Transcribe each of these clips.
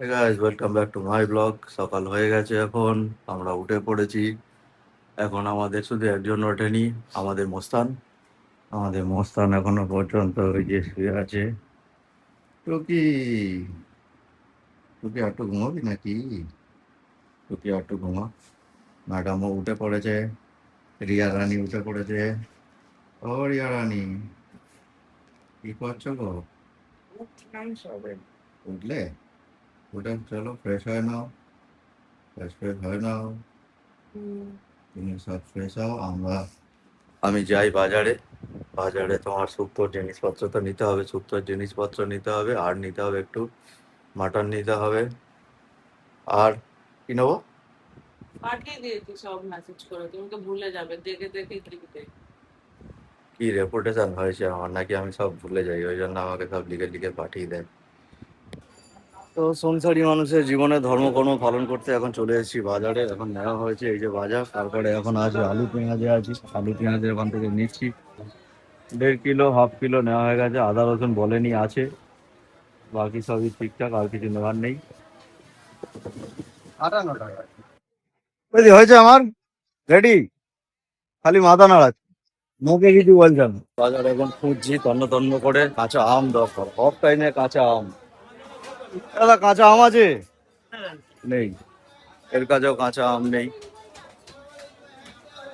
Hey guys, welcome back to my vlog. সকাল হয়ে গেছে এখন, আমরা উঠে পড়েছি। এখন আমাদের শুধু একজন ওঠেনি, আমাদের মোস্তান। আমাদের মোস্তান এখনো পর্যন্ত ওই যে শুয়ে আছে। টুকি, টুকি একটু ঘুমাবি নাকি? টুকি একটু ঘুমা। ম্যাডামও উঠে পড়েছে, রিয়া রানী উঠে পড়েছে। ও রিয়া রানী, কি করছো গো? উঠলে? উঠে চলো ফ্রেশ হয়ে নাও, ফ্রেশ ফ্রেশ হয়ে নাও। তুমি সব ফ্রেশ হও, আমি যাই বাজারে। বাজারে তোমার শুক্তোর জিনিসপত্র তো নিতে হবে, শুক্তোর জিনিসপত্র নিতে হবে, আর নিতে হবে একটু মাটন নিতে হবে। আর কি নেবো? পাঠিয়ে দিয়েছি সব মেসেজ করে, তুমি তো ভুলে যাবে দেখে দেখে লিখতে। কি রেপুটেশন হয়েছে আমার, নাকি আমি সব ভুলে যাই ওই জন্য আমাকে সব লিখে লিখে পাঠিয়ে দেয়। তো সংসারী মানুষের জীবনে ধর্মকর্ম পালন করতে এখন চলে এসেছি বাজারে। এখন নেওয়া হয়েছে এই যে বাজার, তারপরে এখন আছে আলু পেঁয়াজে আছি, আলু পেঁয়াজে ওখান থেকে নিচ্ছি 1.5 কিলো, হাফ কিলো নেওয়া হয়ে গেছে। আদা রসুন বলেনি আছে, বাকি সবই ঠিকঠাক, আর কিছু নেওয়ার নেই। বুঝলি হয়েছে আমার রেডি, খালি মাথা নাড়াচ্ছে, মুখে কিছু বলছেন। বাজার এখন খুঁজছি তন্ন তন্ন করে, কাঁচা আম দরকার, সব টাইমে কাঁচা আম। দাদা কাঁচা আম আছে? নেই, এর কাছেও কাঁচা আম নেই।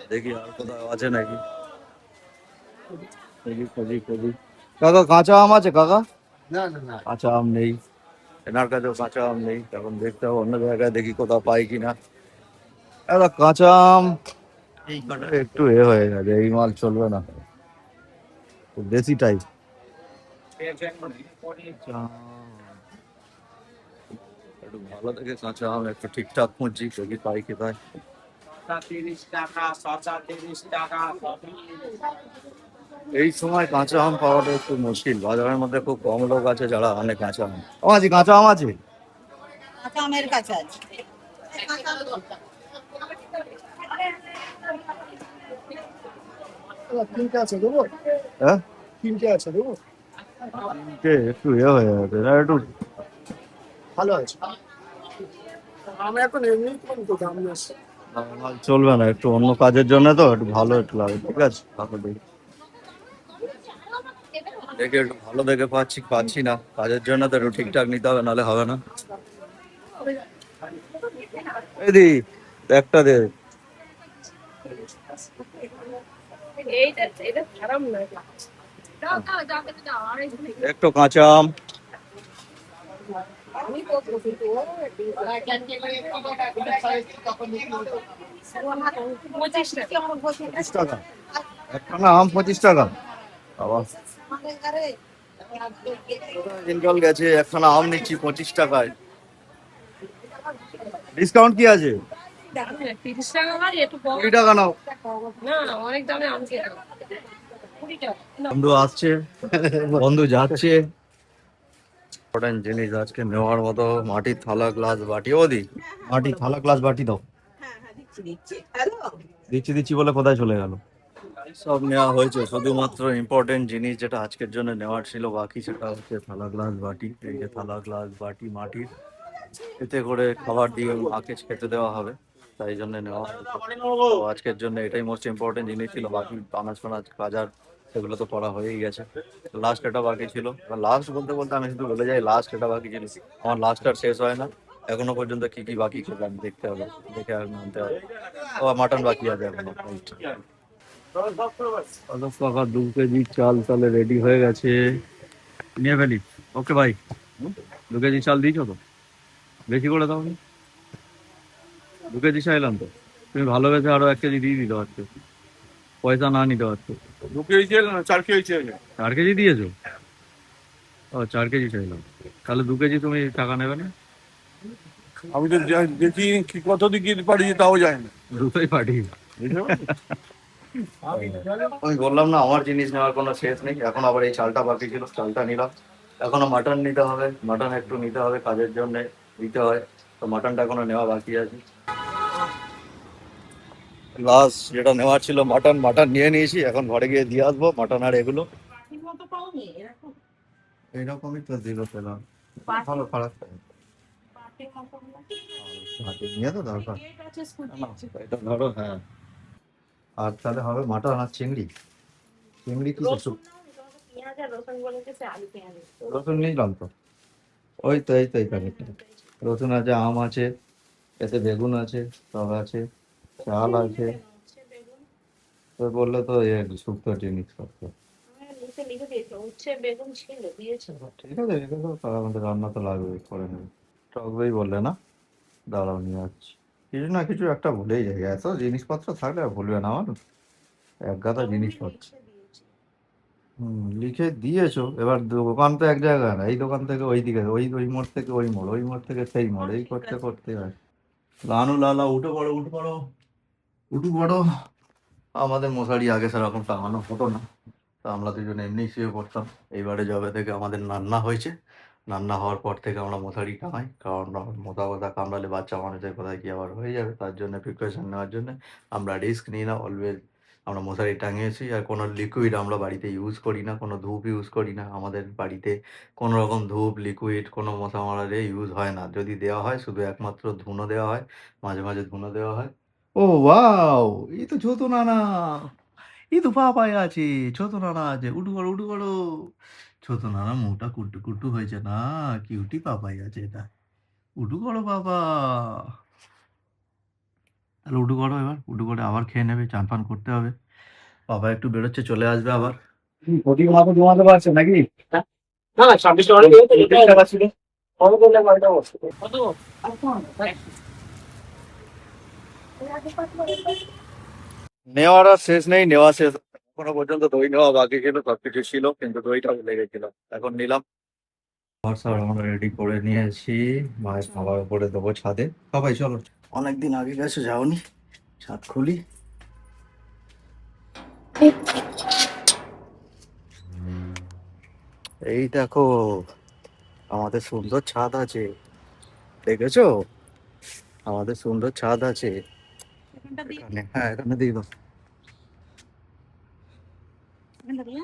দেখি আর কোথাও আছে নাকি, খুঁজি খুঁজি খুঁজি। কাকা কাঁচা আম আছে কাকা? কাঁচা আম নেই, এনার কাছেও কাঁচা আম নেই। এখন দেখতে হবে অন্য জায়গায়, দেখি কোথাও পাই কিনা। দাদা কাঁচা আম এই কটা একটু হয়ে গেছে, এই মাল চলবে না, দেশি টাইপ। একটু ভালো দেখে কাঁচা আম একটু ঠিকঠাক খুঁজছি, দেখি পাই কোথায়। 30 টাকা, শসা 30 টাকা। এই সময় কাঁচা আম পাওয়াটা একটু মুশকিল, বাজারের মধ্যে খুব কম লোক আছে যারা আনে কাঁচা আম। ও আছে কাঁচা আম আছে? কাঁচা আমের কাছে আছে। তিনটে আছে দেবো, হ্যাঁ তিনটে আছে দেবো, তিনটে একটু হয়ে যাবে না একটু। ভালো আছে। আমি এখন এমনি তো দাম আছে। মাল চলবে না, একটু অন্য কাজের জন্য তো একটু ভালো একটু লাগে, ঠিক আছে ভালো দেখি। দেখে একটু ভালো দেখে পাচ্ছি পাচ্ছি না, কাজের জন্য তো একটু ঠিকঠাক নিতে হবে, নাহলে হবে না। এই একটা দে। এটা খারাপ না। একটু কাঁচা আম। আমি কত কিন্তু 25 টাকা। 25 টাকা একখানা আম, 25 টাকা। বাবা দিনকাল গেছে, একখানা আম নিচ্ছি 25 টাকায়। ডিসকাউন্ট কি আছে? 30 টাকা হয় একটু কম। 20 টাকা নাও। না অনেক দামে আম খেতে 20 টাকা। বন্ধু আসছে, বন্ধু যাচ্ছে। ইম্পর্টেন্ট জিনিস আজকে নেওয়ার মতো, মাটির থালা গ্লাস বাটি। ও দি, মাটির থালা গ্লাস বাটি দাও। দিচ্ছি দিচ্ছি বলে কোথায় চলে গেল? সব নেওয়া হয়েছে, শুধুমাত্র ইম্পর্টেন্ট জিনিস যেটা আজকের জন্য নেওয়ার ছিল বাকি, সেটা হচ্ছে থালা গ্লাস বাটি। এই যে থালা গ্লাস বাটি মাটির, এতে করে খাবার দিয়ে মাকে খেতে দেওয়া হবে, তাই জন্য নেওয়া হয়েছে। তো আজকের জন্য এটাই মোস্ট ইম্পর্টেন্ট জিনিস ছিল, বাকি আনাজ ফানাজ বাজার সেগুলো তো করা হয়েই গেছে। লাস্ট এটা বাকি ছিল, লাস্ট বলতে বলতে আমি শুধু বলে যাই লাস্ট এটা বাকি ছিল। আমার লাস্ট আর শেষ হয় না, এখনো পর্যন্ত কি কি বাকি খেলাম দেখতে হবে, দেখে আর মানতে হবে। ও মাটন বাকি আছে এখনো। আলু কাকা 2 কেজি চাল তাহলে রেডি হয়ে গেছে, নিয়ে ফেলি। ওকে ভাই, 2 কেজি চাল দিয়েছো তো? বেশি করে দাও নি, 2 কেজি চাইলাম তো, তুমি ভালোবেসে আরো 1 কেজি দিয়ে দিতে পারছো, পয়সা না নিতে পারছো। 2 কেজি ছিল না, 4 কেজি ছিল। 4 কেজি দিয়েছো? ও 4 কেজি চাইলাম, তাহলে 2 কেজি তুমি টাকা নেবে না? আমি তো দেখি কি কত দিকে পাঠিয়েছি তাও যায় না। দুটোই পাঠিয়ে দাও। আমি বললাম না আমার জিনিস নেওয়ার কোনো শেষ নেই, এখন আবার এই চালটা বাকি ছিল, চালটা নিলাম। এখনো মাটন নিতে হবে, মাটন একটু নিতে হবে, কাজের জন্য দিতে হয়, তো মাটনটা এখনো নেওয়া বাকি আছে। লাস্ট যেটা নেওয়ার ছিল মাটন, মাটন নিয়ে নিয়েছি, এখন ঘরে গিয়ে দিয়ে আসবো মাটন আর এগুলো। এইরকমই তো দিল পেলাম, ভালো খারাপ। মাটির মতো হলো। মাটি নিয়ে তো দরকার গেট আছে, স্কুটি না, আছে। এটা ধরো হ্যাঁ। আর তাহলে হবে মাটন আর চিংড়ি। চিংড়ি কি করছো? রসুন নাও নি, তোমাকে পেঁয়াজ আর রসুন বলে গেছে, আলু পেঁয়াজ। রসুন নিলাম তো, ওই তো এই তো এই প্যাকেটটা। রসুন আছে, আম আছে, এতে বেগুন আছে, সব আছে, চাল আছে। উচ্ছে বেগুন, তো বললে তো শুক্তো জিনিস করতে। আমি নিচে লিখে দিয়েছি, উচ্ছে বেগুন ছিল, দিয়েছে। ঠিক আছে রেখে দাও, তার আমাদের রান্না তো লাগবে, করে নেবে। টক দই বললে না, দাঁড়াও নিয়ে আসছি। কিছু না কিছু একটা ভুলেই যাই, এত জিনিসপত্র থাকলে আর ভুলবে না আমার, এক গাদা সবই জিনিসপত্র। লিখে দিয়েছি। লিখে দিয়েছো, এবার দোকান তো এক জায়গায় না, এই দোকান থেকে ওই দিকে, ওই ওই মোড় থেকে ওই মোড়, ওই মোড় থেকে সেই মোড়, এই ঠিক করতে আছে। করতে হয়। লানু লালা উঠে পড়ো, উঠে পড়ো, উঠু পড়ো। আমাদের মশারি আগে সেরকম টাঙানো হতো না, তা আমরা দুজন এমনি শুয়ে পড়তাম। এইবারে যবে থেকে আমাদের নান্না হয়েছে, নান্না হওয়ার পর থেকে আমরা মশারি টাঙাই, কারণ মোটা কথা কামড়ালে বাচ্চা মানুষের কোথায় কি আবার হয়ে যাবে, তার জন্য প্রিপারেশন নেওয়ার জন্য আমরা রিস্ক নিই না, অলওয়েজ আমরা মশারি টাঙিয়েছি। আর কোনো লিকুইড আমরা বাড়িতে ইউজ করি না, কোনো ধূপ ইউজ করি না, আমাদের বাড়িতে কোনো রকম ধূপ লিকুইড কোনো মশা মারারে ইউজ হয় না, যদি দেওয়া হয় শুধু একমাত্র ধুনো দেওয়া হয়, মাঝে মাঝে ধুনো দেওয়া হয়। ও ওয়াও, এই তো ছোট নানা, এই তো পাপাই আছে, ছোট নানা আছে, উঠু করো উঠু করো। ছোট নানা মুখটা কুট্টু কুট্টু হয়েছে না, কিউটি পাপাই আছে এটা। উঠু করো বাবা, তাহলে উঠু করো, এবার উঠু করে আবার খেয়ে নেবে, চান পান করতে হবে। বাবা একটু বেরোচ্ছে, চলে আসবে আবার। ওদিকে মাথা ঘুমাতে পারছে নাকি? না না, 26 টাকা দিয়ে তো এটা টাকা ছিল। কত করলে কয়টা বসে? কত? নেওয়ার আর শেষ নেই, নেওয়া শেষ এখনো পর্যন্ত। দই নেওয়া বাকি ছিল, সবকিছু ছিল, কিন্তু দইটা লেগেছিল, এখন নিলাম। খাবার সব আমরা রেডি করে নিয়েছি, মায়ের খাবার উপরে দেবো ছাদে। সবাই চলো, অনেকদিন আগে গেছো যাওনি, ছাদ খুলি। এই দেখো, আমাদের সুন্দর ছাদ আছে, দেখেছো? আমাদের সুন্দর ছাদ আছে এখানটা দিয়ে, এখানে, হ্যাঁ এখানে দিয়ে দাও। এখানটা দিয়ে।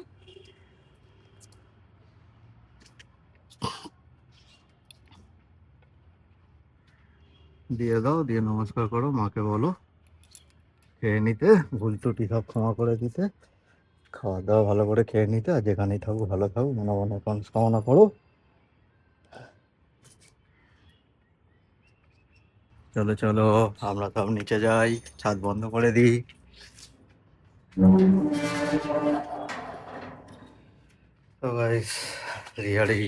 দিয়ে দাও, দিয়ে নমস্কার করো, মাকে বলো খেয়ে নিতে, ভুল ত্রুটি সব ক্ষমা করে দিতে, খাওয়া দাওয়া ভালো করে খেয়ে নিতে, আর যেখানেই থাকো ভালো থাকো, মনে মনে কামনা করো। চলো চলো, আমরা সব নিচে যাই, ছাদ বন্ধ করে দিই। তো গাইস, রিয়ারই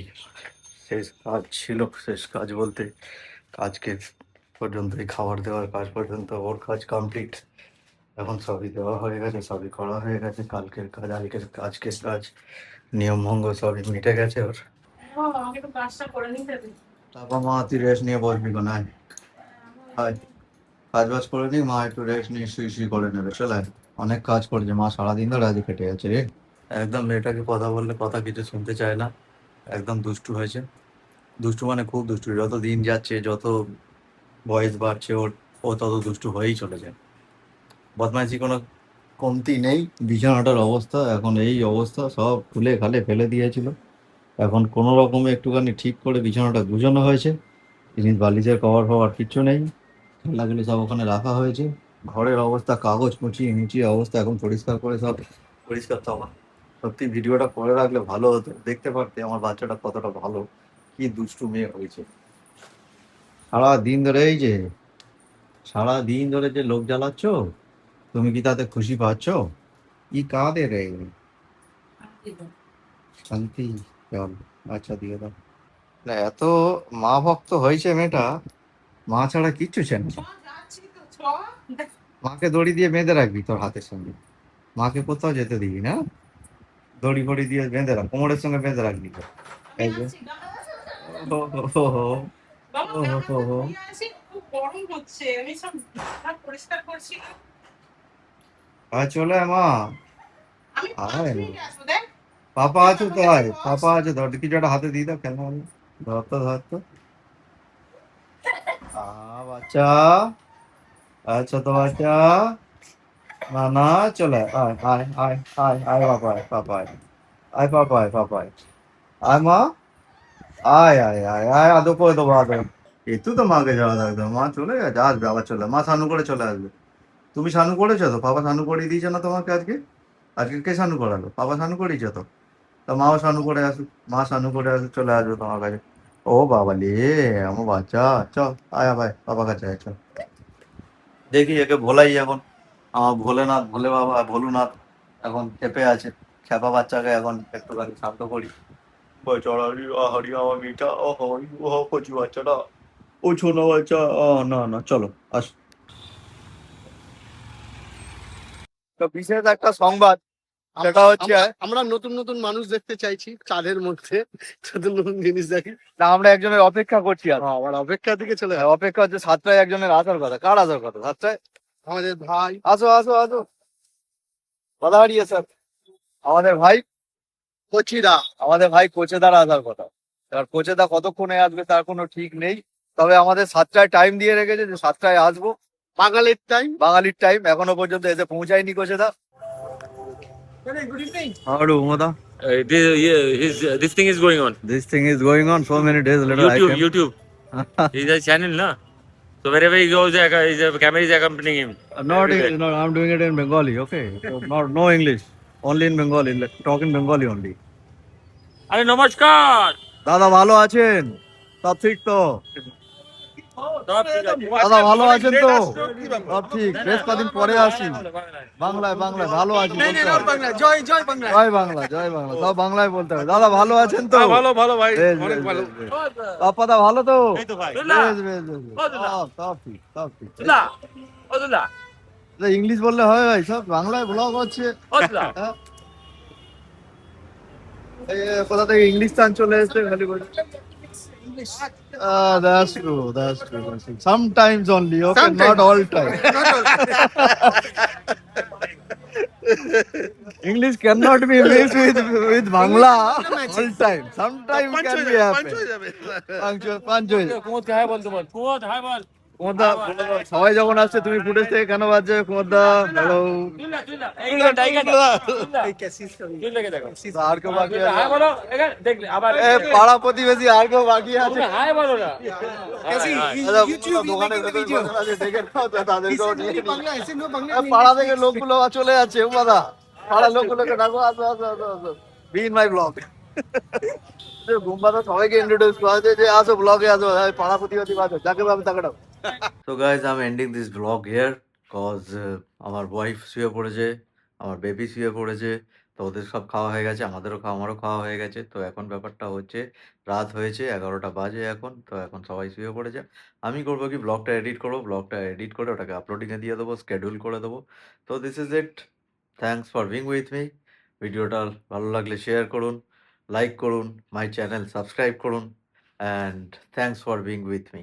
শেষ কাজ ছিল, শেষ কাজ বলতে আজকে পর্যন্ত এই খাবার দেওয়ার কাজ পর্যন্ত ওর কাজ কমপ্লিট। এখন সবই দেওয়া হয়ে গেছে, সবই করা হয়ে গেছে, কালকের কাজ, আজকের কাজ, নিয়ম ভঙ্গ সবই মিটে গেছে ওর। ও, আমাকে একটু কাজটা করে নিতে দে। তারপর মা তুই রেস্ট নিয়ে বসবি কোন, হয় কাজ বাজ করে নি, মা একটু রেস্ট নিয়ে শুই শুই করে নেবে, চলে আয়। অনেক কাজ করেছে মা, সারাদিন ধরে আজ কেটে গেছে রে। একদম মেয়েটাকে কথা বললে কথা কিছু শুনতে চায় না, একদম দুষ্টু হয়েছে। দুষ্টু মানে খুব দুষ্টু, যত দিন যাচ্ছে, যত বয়স বাড়ছে ওর, ও তত দুষ্টু হয়েই চলেছে। বদমাইশি কোনো কমতি নেই। বিছানাটার অবস্থা এখন এই অবস্থা, সব খুলে খালে ফেলে দিয়েছিল, এখন কোনো রকমে একটুখানি ঠিক করে বিছানাটা গুছানো হয়েছে, জিনিস বালিশের কভার ফভার কিচ্ছু নেই, খেলাগুলি সব ওখানে রাখা হয়েছে। ঘরের অবস্থা, কাগজ মুচিয়ে নিচিয়ে অবস্থা, এখন পরিষ্কার করে সব পরিষ্কার। তখন সত্যি ভিডিওটা করে রাখলে ভালো হতো, দেখতে পারতে আমার বাচ্চাটা কতটা ভালো, কি দুষ্টু মেয়ে হয়েছে। সারা দিন ধরে এই যে, সারা দিন ধরে যে লোক জ্বালাচ্ছ, তুমি কি তাতে খুশি পাচ্ছ? ই কাঁদে রে, শান্তি, চল আচ্ছা দিয়ে দাও। না, এত মা ভক্ত হয়েছে মেয়েটা, মা ছাড়া কিচ্ছু চেনে না। যাচ্ছি তো, চ। মাকে দড়ি দিয়ে বেঁধে রাখবি তোর হাতের সঙ্গে, মাকে কোথাও যেতে দিবি না, দড়ি ফড়ি দিয়ে বেঁধে রাখ, কোমরের সঙ্গে বেঁধে রাখবি তো। আমি এই যে, আসছি, ও হো হো হো, বাবা ও হো হো হো। দিয়ে আসি, খুব গরম হচ্ছে, আমি সব হাত পরিষ্কার করছি। আয় চলে আয় মা, আমি 5 আয় না, মিনিটে আসবো, দেখ। পাপা আছে তো, আয় পাপা আছে, ধর কিছু একটা হাতে দিয়ে দাও, কেন ধর তো ধর তো। বাচ্চা, আচ্ছা তো বাচ্চা, না না, চলে আয় আয় আয় আয় আয় বাবা, আয় পাপা, আয় আয় পাপা, আয় পাপা, আয় আয় মা, আয় আয় আয় আয়, আদো করে দেবো আদো, একটু তো মাকে যাওয়া লাগবে, মা চলে গেছে, আসবে আবার চলে, মা স্নান করে চলে আসবে। তুমি স্নান করেছো তো? পাপা স্নান করিয়ে দিয়েছে না তোমাকে আজকে? আজকে কে স্নান করালো? পাপা স্নান করিয়েছে তো? তা মাও স্নান করে আসুক, মা স্নান করে আসুক, চলে আসবে তোমার কাছে। ও বাবা লে, আমার বাচ্চা, চল আয়া ভাই বাবা কাছে আয়, চল। দেখি একে ভোলাই এখন, আমার ভোলেনাথ, ভোলে বাবা, ভোলুনাথ এখন চেপে আছে। খ্যাপা বাচ্চাকে এখন একটুখানি শান্ত করি। বেচারারি আহারি আমার মিঠা, ও হরি ও কচি বাচ্চাটা, ও ছোট বাচ্চা, না না চলো আস। তো বিশেষ একটা সংবাদ, সেটা হচ্ছে আমরা নতুন নতুন মানুষ দেখতে চাইছি চাঁদের মধ্যে, নতুন নতুন জিনিস দেখি। না, আমরা একজনের অপেক্ষা করছি আর আবার অপেক্ষা দিকে চলে হ্যাঁ, অপেক্ষা হচ্ছে 7টায় একজনের আসার কথা। কার আসার কথা 7টায়? আমাদের ভাই আসো আসো আসো, কথা হারিয়ে স্যার, আমাদের ভাই কচিরা। আমাদের ভাই কোচেদার আসার কথা। এবার কোচেদা কতক্ষণে আসবে তার কোনো ঠিক নেই, তবে আমাদের 7টায় টাইম দিয়ে রেখেছে যে 7টায় আসবো, বাঙালির টাইম। বাঙালির টাইম। এখনো পর্যন্ত এসে পৌঁছায়নি কোচেদা। Good evening. How do Umada? This thing is going on. This thing is going on so many days later. I came. YouTube. He's a channel, na. So wherever he goes, the camera is accompanying him. Not Everywhere. English, no, I'm doing it in Bengali, okay? So not no English, only in Bengali, like, talk in Bengali only. আরে নমস্কার। দাদা ভালো আছেন? সব ঠিক তো? সব ঠিক আছে। দাদা ভালো আছেন তো? সব ঠিক, বেশ কদিন পরে আসি। বাংলায় বাংলায় ভালো আছি বলতে হবে। বাংলা জয় জয় বাংলা। জয় বাংলা, জয় বাংলা, সব বাংলায় বলতে হবে। দাদা ভালো আছেন তো? ভালো ভালো ভাই, বেশ, অনেক বেশ, ভালো। বেশ, বেশ। পাপাদা ভালো তো? এই তো ভাই। বেশ বেশ বেশ বেশ। সব ঠিক, সব ঠিক। ওদুলা, ওদুলা, ইংলিশ বললে হয় ভাই, সব বাংলায় ব্লগ হচ্ছে। ওদুলা। হ্যাঁ? এই কোথা থেকে ইংলিশ টান চলে এসেছে খালি বলে। That's true, that's true, that's true. Sometimes only, okay, Sometimes. not all time. English cannot be mixed with Bangla all time. Sometimes can be happen. Punch হয়ে যাবে। কুমোদ হাই বল তোমার, কুমোদ হাই বল। কুমোদা, সবাই যখন আসছে তুমি ফুটেজ থেকে কেন বাজছে? কুমোদা হ্যালো। তুইলা, তুইলা। এই টাইগার। তুইলা কে দেখো। আর কেউ বাকি তুইলা হাই আছে? বলো, এখানে দেখলে আবার। এ পাড়া প্রতিবেশী আর কেউ বাকি আছে? তোমরা হাই বলো না। कैसी দাদা, YouTube দোকানে making the ভেতর video. বসে আছে, দেখে নাও তো, তাদেরকেও নিয়ে Recently নিও। বাংলা ऐसे नो বাংলা। পাড়া থেকে লোকগুলো চলে যাচ্ছে, উমাদা পাড়ার লোকগুলোকে ডাকো, আসো আসো আসো আসো, বি ইন মাই ব্লগ। গুম্বাদা সবাইকে ইন্ট্রোডিউস করা হয়েছে যে আসো ব্লগে আসো, পাড়া প্রতিবেশী আসো, যাকে পাবে তাকে ডাকো। So guys, I'm ending this vlog here cause আমার ওয়াইফ শুয়ে পড়েছে, আমার বেবি শুয়ে পড়েছে, তো ওদের সব খাওয়া হয়ে গেছে, আমারও খাওয়া হয়ে গেছে। তো এখন ব্যাপারটা হচ্ছে রাত হয়েছে, 11টা বাজে এখন, তো এখন সবাই শুয়ে পড়েছে। আমি করবো কি, ব্লগটা এডিট করে ওটাকে আপলোডিংয়ে দিয়ে দেবো, স্কেডিউল করে দেবো। তো this is it, thanks for being with me. ভিডিওটা ভালো লাগলে শেয়ার করুন, লাইক করুন, মাই চ্যানেল সাবস্ক্রাইব করুন, and thanks for being with me.